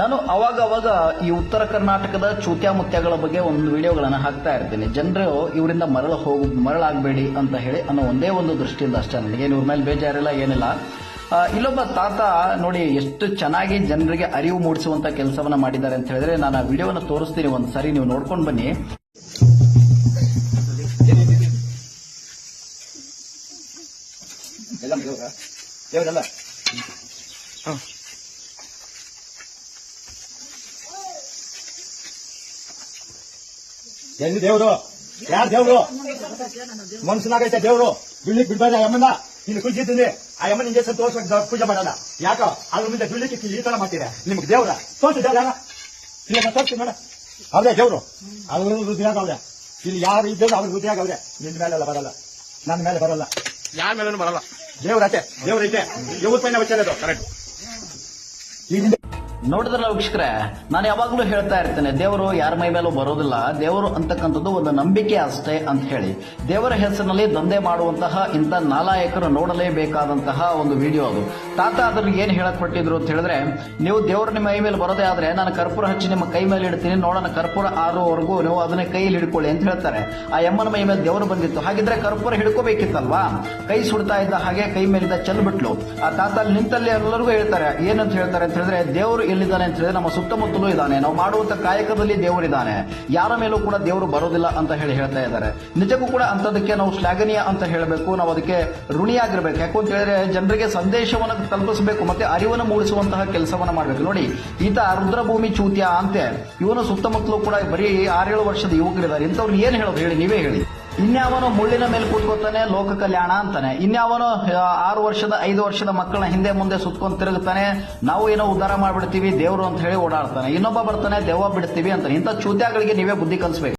ನಾನು ಅವಾಗ ಈ ಉತ್ತರ ಕರ್ನಾಟಕದ ಚೂತ್ಯ ಮುತ್ಯಗಳ ಬಗ್ಗೆ ಒಂದು ವಿಡಿಯೋಗಳನ್ನು ಹಾಕ್ತಾ ಇರ್ತೀನಿ. ಜನರು ಇವರಿಂದ ಮರಳಾಗಬೇಡಿ ಅಂತ ಹೇಳಿ ಅನ್ನೋ ಒಂದೇ ಒಂದು ದೃಷ್ಟಿಯಿಂದ ಅಷ್ಟೇ. ನನಗೆ ಇವ್ರ ಮೇಲೆ ಬೇಜಾರಿಲ್ಲ, ಏನಿಲ್ಲ. ಇಲ್ಲೊಬ್ಬ ತಾತ ನೋಡಿ ಎಷ್ಟು ಚೆನ್ನಾಗಿ ಜನರಿಗೆ ಅರಿವು ಮೂಡಿಸುವಂತ ಕೆಲಸವನ್ನ ಮಾಡಿದ್ದಾರೆ ಅಂತ ಹೇಳಿದ್ರೆ, ನಾನು ಆ ವಿಡಿಯೋವನ್ನು ತೋರಿಸ್ತೀನಿ, ಒಂದು ಸರಿ ನೀವು ನೋಡ್ಕೊಂಡು ಬನ್ನಿ. ಎಲ್ಲಿ ದೇವ್ರು? ಯಾರು ದೇವ್ರು? ಮನ್ಸನಾಗೈತೆ ದೇವ್ರು. ಬೀಳ್ಲಿಕ್ ಬಿಡ್ಬೇಡ ಅಮ್ಮನ. ನೀನು ಕುಳಿತಿದ್ದೀನಿ, ಆ ಅಮ್ಮನ ನಿಂಗೆ ತೋರ್ಸ್ಬೇಕು, ಪೂಜೆ ಮಾಡಲ್ಲ. ಯಾಕ ಅದ್ರ ಮುಂದೆ ಬೀಳ್ಲಿಕ್ಕೆ ಈ ತರ ಮಾಡ್ತೀರಾ? ನಿಮ್ಗೆ ದೇವ್ರ ತೋರ್ಸಿ, ದೇವ್ರ ಇಲ್ಲ ತೋರ್ಸಿ ನೋಡ. ಅವ್ರೆ ದೇವ್ರು, ಅವ್ರ ಹೃದಯ ಅವ್ರೆ. ಇಲ್ಲಿ ಯಾರು ಇದ್ದೇವೆ ಅವ್ರ ಹೃದಯ ಅವ್ರೆ. ನಿನ್ ಮೇಲೆಲ್ಲ ಬರಲ್ಲ, ನನ್ನ ಮೇಲೆ ಬರಲ್ಲ, ಯಾರ ಮೇಲೂ ಬರಲ್ಲ. ದೇವ್ರೈತೆ, ದೇವ್ರೈತೆ. ಇವ್ರ ಪೈನ ವಚ್ಚಲ್ಲದು ಕರೆಕ್ಟ್. ನೋಡಿದ್ರಲ್ಲ ವೀಕ್ಷಕರೇ, ನಾನು ಯಾವಾಗಲೂ ಹೇಳ್ತಾ ಇರ್ತೇನೆ, ದೇವರು ಯಾರ ಮೈ ಮೇಲೂ ಬರೋದಿಲ್ಲ. ದೇವರು ಅಂತಕ್ಕಂಥದ್ದು ಒಂದು ನಂಬಿಕೆ ಅಷ್ಟೇ ಅಂತ ಹೇಳಿ. ದೇವರ ಹೆಸರಿನಲ್ಲಿ ದಂಧೆ ಮಾಡುವಂತಹ ಇಂಥ ನಾಲಾಯಕರು ನೋಡಲೇಬೇಕಾದಂತಹ ಒಂದು ವಿಡಿಯೋ ಅದು. ತಾತ ಅದ್ರಿಗೆ ಏನ್ ಹೇಳಕ್ ಹೊಟ್ಟಿದ್ರು ಅಂತ ಹೇಳಿದ್ರೆ, ನೀವು ದೇವರು ನಿಮ್ಮ ಮೈ ಮೇಲೆ ಬರೋದೇ ಆದ್ರೆ ನಾನು ಕರ್ಪೂರ ಹಚ್ಚಿ ನಿಮ್ಮ ಕೈ ಮೇಲೆ ಇಡ್ತೀನಿ, ನೋಡೋಣ ಕರ್ಪೂರ ಆರೋವರೆಗೂ ನೀವು ಅದನ್ನ ಕೈಯಲ್ಲಿ ಹಿಡ್ಕೊಳ್ಳಿ ಅಂತ ಹೇಳ್ತಾರೆ. ಆ ಯಮ್ಮನ ಮೈ ಮೇಲೆ ದೇವರು ಬಂದಿತ್ತು, ಹಾಗಿದ್ರೆ ಕರ್ಪೂರ ಹಿಡ್ಕೋಬೇಕಿತ್ತಲ್ವಾ? ಕೈ ಸುಡ್ತಾ ಇದ್ದ ಹಾಗೆ ಕೈ ಮೇಲಿಂದ ಚೆಲ್ಬಿಟ್ಲು. ಆ ತಾತ ಅಲ್ಲಿ ನಿಂತಲ್ಲಿ ಎಲ್ಲರಿಗೂ ಹೇಳ್ತಾರೆ, ಏನಂತ ಹೇಳ್ತಾರೆ ಅಂತ ಹೇಳಿದ್ರೆ, ದೇವರು ಎಲ್ಲಿದ್ದಾನೆ ಅಂತ ಹೇಳಿದ್ರೆ ನಮ್ಮ ಸುತ್ತಮುತ್ತಲೂ ಇದ್ದಾನೆ, ನಾವು ಮಾಡುವಂತ ಕಾಯಕದಲ್ಲಿ ದೇವರಿದ್ದಾನೆ, ಯಾರ ಮೇಲೂ ಕೂಡ ದೇವರು ಬರೋದಿಲ್ಲ ಅಂತ ಹೇಳ್ತಾ ಇದ್ದಾರೆ. ನಿಜಕ್ಕೂ ಕೂಡ ಅಂತದಕ್ಕೆ ನಾವು ಶ್ಲಾಘನೀಯ ಅಂತ ಹೇಳಬೇಕು, ನಾವು ಅದಕ್ಕೆ ಋಣಿಯಾಗಿರ್ಬೇಕು. ಯಾಕೆ ಅಂತ ಹೇಳಿದ್ರೆ ಜನರಿಗೆ ಸಂದೇಶವನ್ನು ತಲುಪಿಸಬೇಕು, ಮತ್ತೆ ಅರಿವನ್ನು ಮೂಡಿಸುವಂತಹ ಕೆಲಸವನ್ನ ಮಾಡಬೇಕು. ನೋಡಿ, ಈತ ರುದ್ರಭೂಮಿ ಚೂತ್ಯ ಅಂತೆ, ಇವನು ಸುತ್ತಮುತ್ತಲೂ ಕೂಡ ಬರೀ 6-7 ವರ್ಷದ ಯುವಕರಿದ್ದಾರೆ. ಇಂಥವ್ರು ಏನ್ ಹೇಳೋದು ಹೇಳಿ, ನೀವೇ ಹೇಳಿ. ಇನ್ಯಾವನೋ ಮುಳ್ಳಿನ ಮೇಲೆ ಕೂತ್ಕೋತಾನೆ ಲೋಕ ಕಲ್ಯಾಣ ಅಂತಾನೆ, ಇನ್ಯಾವನೋ 6 ವರ್ಷದ 5 ವರ್ಷದ ಮಕ್ಕಳನ್ನ ಹಿಂದೆ ಮುಂದೆ ಸುತ್ಕೊಂಡು ತಿರುಗುತ್ತಾನೆ, ನಾವು ಏನೋ ಉದ್ಧಾರ ಮಾಡ್ಬಿಡ್ತೀವಿ ದೇವರು ಅಂತ ಹೇಳಿ ಓಡಾಡ್ತಾನೆ. ಇನ್ನೊಬ್ಬ ಬರ್ತಾನೆ ದೆವ್ವ ಬಿಡ್ತೀವಿ ಅಂತಾನೆ. ಇಂಥ ಚೂತ್ಯಾಗಳಿಗೆ ನೀವೇ ಬುದ್ಧಿ ಕಲಿಸ್ಬೇಕು.